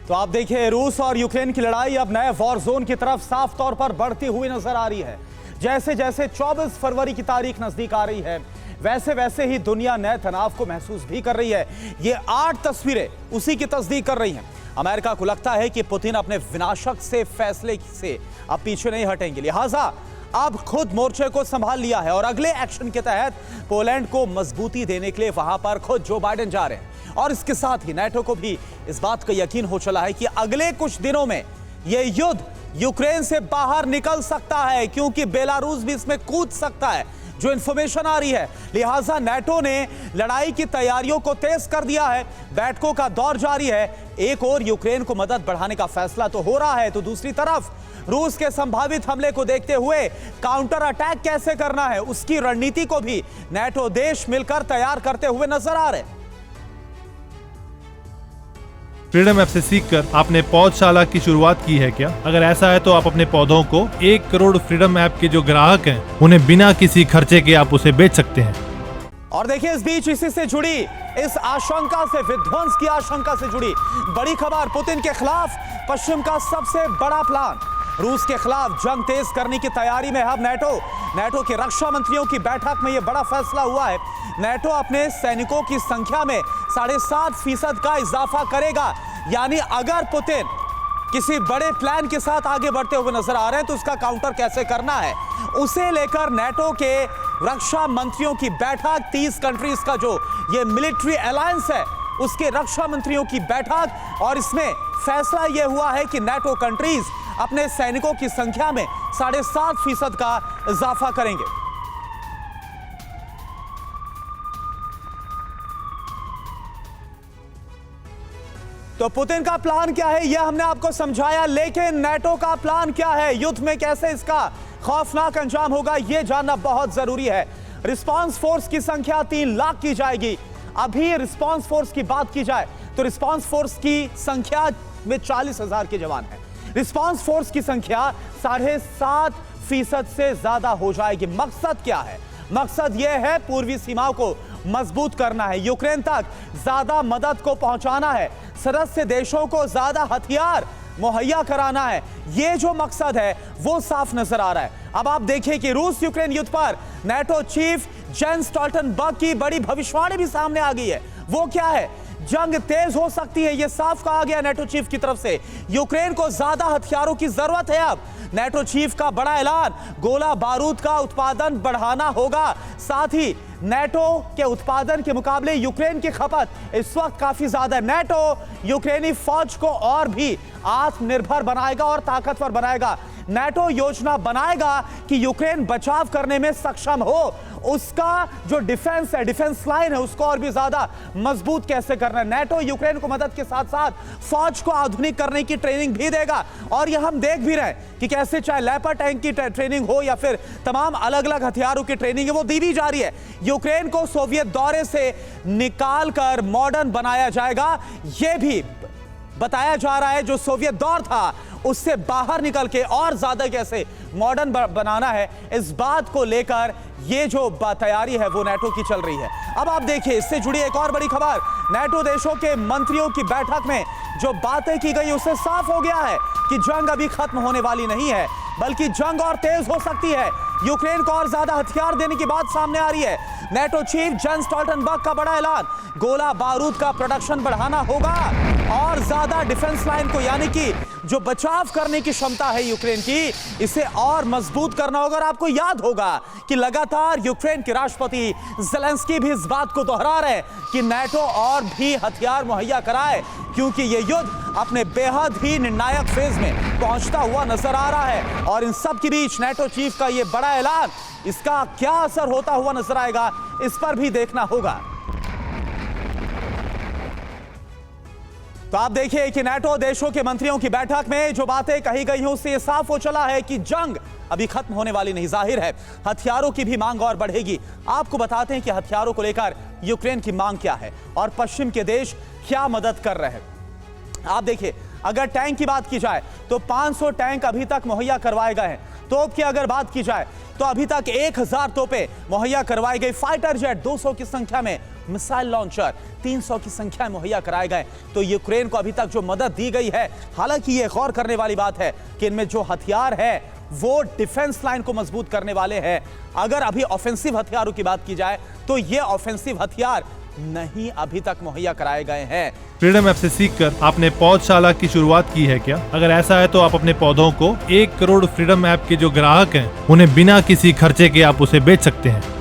तो आप देखिए, रूस और यूक्रेन की लड़ाई अब नए वॉर जोन की तरफ साफ तौर पर बढ़ती हुई नजर आ रही है। जैसे जैसे 24 फरवरी की तारीख नजदीक आ रही है, वैसे वैसे ही दुनिया नए तनाव को महसूस भी कर रही है। ये 8 तस्वीरें उसी की तस्दीक कर रही हैं। अमेरिका को लगता है कि पुतिन अपने विनाशक से फैसले से अब पीछे नहीं हटेंगे, लिहाजा अब खुद मोर्चे को संभाल लिया है और अगले एक्शन के तहत पोलैंड को मजबूती देने के लिए वहां पर खुद जो बाइडेन जा रहे हैं। और इसके साथ ही नाटो को भी इस बात का यकीन हो चला है कि अगले कुछ दिनों में यह युद्ध यूक्रेन से बाहर निकल सकता है, क्योंकि बेलारूस भी इसमें कूद सकता है, जो इंफॉर्मेशन आ रही है। लिहाजा नाटो ने लड़ाई की तैयारियों को तेज कर दिया है। बैठकों का दौर जारी है। एक और यूक्रेन को मदद बढ़ाने का फैसला तो हो रहा है, तो दूसरी तरफ रूस के संभावित हमले को देखते हुए काउंटर अटैक कैसे करना है, उसकी रणनीति को भी नाटो देश मिलकर तैयार करते हुए नजर आ रहे हैं। फ्रीडम ऐप से सीखकर आपने पौधशाला की शुरुआत की है क्या? अगर ऐसा है तो आप अपने पौधों को 1 करोड़ फ्रीडम ऐप के जो ग्राहक हैं उन्हें बिना किसी खर्चे के आप उसे बेच सकते हैं। और देखिए, इस बीच इसी से जुड़ी इस आशंका से, विध्वंस की आशंका से जुड़ी बड़ी खबर, पुतिन के खिलाफ पश्चिम का सबसे बड़ा प्लान। रूस के खिलाफ जंग तेज करने की तैयारी में अब नाटो के रक्षा मंत्रियों की बैठक में यह बड़ा फैसला हुआ है। नाटो अपने सैनिकों की संख्या में 7.5% का इजाफा करेगा। यानी अगर पुतिन किसी बड़े प्लान के साथ आगे बढ़ते हुए नजर आ रहे हैं तो उसका काउंटर कैसे करना है, उसे लेकर नाटो के रक्षा मंत्रियों की बैठक, 30 कंट्रीज का जो ये मिलिट्री अलायंस है उसके रक्षा मंत्रियों की बैठक। और इसमें फैसला यह हुआ है कि नाटो कंट्रीज अपने सैनिकों की संख्या में 7.5% का इजाफा करेंगे। तो पुतिन का प्लान क्या है यह हमने आपको समझाया, लेकिन नाटो का प्लान क्या है, युद्ध में कैसे इसका खौफनाक अंजाम होगा, यह जानना बहुत जरूरी है। रिस्पांस फोर्स की संख्या 3 लाख की जाएगी। अभी रिस्पांस फोर्स की बात की जाए तो रिस्पांस फोर्स की संख्या में 40,000 के जवान हैं। रिस्पांस फोर्स की संख्या 7.5% से ज्यादा हो जाएगी। मकसद क्या है? मकसद यह है पूर्वी सीमाओं को मजबूत करना है, यूक्रेन तक ज्यादा मदद को पहुंचाना है, सदस्य देशों को ज्यादा हथियार मुहैया कराना है। यह जो मकसद है वो साफ नजर आ रहा है। अब आप देखिए कि रूस यूक्रेन युद्ध पर नाटो चीफ जेंस स्टोल्टनबर्ग की बड़ी भविष्यवाणी भी सामने आ गई है। वो क्या है? जंग तेज हो सकती है, यह साफ कहा गया नाटो चीफ की तरफ से। यूक्रेन को ज्यादा हथियारों की जरूरत है। अब नाटो चीफ का बड़ा ऐलान, गोला बारूद का उत्पादन बढ़ाना होगा। साथ ही नाटो के उत्पादन के मुकाबले यूक्रेन की खपत इस वक्त काफी ज्यादा है। नाटो यूक्रेनी फौज को और भी आत्मनिर्भर बनाएगा और ताकतवर बनाएगा। नाटो योजना बनाएगा कि यूक्रेन बचाव करने में सक्षम हो। उसका जो डिफेंस है, डिफेंस लाइन है, उसको और भी ज्यादा मजबूत कैसे करना है। नाटो यूक्रेन को मदद के साथ साथ फौज को आधुनिक करने की ट्रेनिंग भी देगा। और यह हम देख भी रहे हैं कि कैसे चाहे लेपर्ड टैंक की ट्रेनिंग हो या फिर तमाम अलग अलग हथियारों की ट्रेनिंग है, वो दी भी जा रही है। यूक्रेन को सोवियत दौरे से निकाल कर मॉडर्न बनाया जाएगा, यह भी बताया जा रहा है। जो सोवियत दौर था उससे बाहर निकल के और ज्यादा कैसे मॉडर्न बनाना है, इस बात को लेकर ये जो तैयारी है वो नाटो की चल रही है। अब आप देखिए, इससे जुड़ी एक और बड़ी खबर, नाटो देशों के मंत्रियों की बैठक में जो बातें की गई उससे साफ हो गया है कि जंग अभी खत्म होने वाली नहीं है, बल्कि जंग और तेज हो सकती है। यूक्रेन को और ज्यादा हथियार देने की बात सामने आ रही है। नाटो चीफ जेंस स्टोल्टनबर्ग का बड़ा ऐलान, गोला बारूद का प्रोडक्शन बढ़ाना होगा और ज्यादा डिफेंस लाइन को, यानी कि जो बचाव करने की क्षमता है यूक्रेन की, इसे और मजबूत करना होगा। और आपको याद होगा कि लगातार यूक्रेन के राष्ट्रपति ज़ेलेंस्की भी इस बात को दोहरा रहे हैं कि नाटो और भी हथियार मुहैया कराए, क्योंकि यह युद्ध अपने बेहद ही निर्णायक फेज में पहुंचता हुआ नजर आ रहा है। और इन सब के बीच नाटो चीफ का यह बड़ा ऐलान, इसका क्या असर होता हुआ नजर आएगा, इस पर भी देखना होगा। तो आप देखिए कि नाटो देशों के मंत्रियों की बैठक में जो बातें कही गई हैं उससे यह साफ हो चला है कि जंग अभी खत्म होने वाली नहीं। जाहिर है हथियारों की भी मांग और बढ़ेगी। आपको बताते हैं कि हथियारों को लेकर यूक्रेन की मांग क्या है और पश्चिम के देश क्या मदद कर रहे हैं। आप देखिए, अगर टैंक की बात की जाए तो 500 टैंक अभी तक मुहैया करवाए गए हैं। तोप की अगर बात की जाए तो अभी तक 1000 तोपें मुहैया करवाई गई, फाइटर जेट 200 की संख्या में, मिसाइल लॉन्चर 300 की संख्या में मुहैया कराए गए। तो यूक्रेन को अभी तक जो मदद दी गई है, हालांकि ये गौर करने वाली बात है कि इनमें जो हथियार है वो डिफेंस लाइन को मजबूत करने वाले हैं। अगर अभी ऑफेंसिव हथियारों की बात की जाए तो ये ऑफेंसिव हथियार नहीं अभी तक मुहैया कराए गए हैं। फ्रीडम ऐप से सीखकर आपने पौधशाला की शुरुआत की है क्या? अगर ऐसा है तो आप अपने पौधों को 1 करोड़ फ्रीडम ऐप के जो ग्राहक हैं उन्हें बिना किसी खर्चे के आप उसे बेच सकते हैं।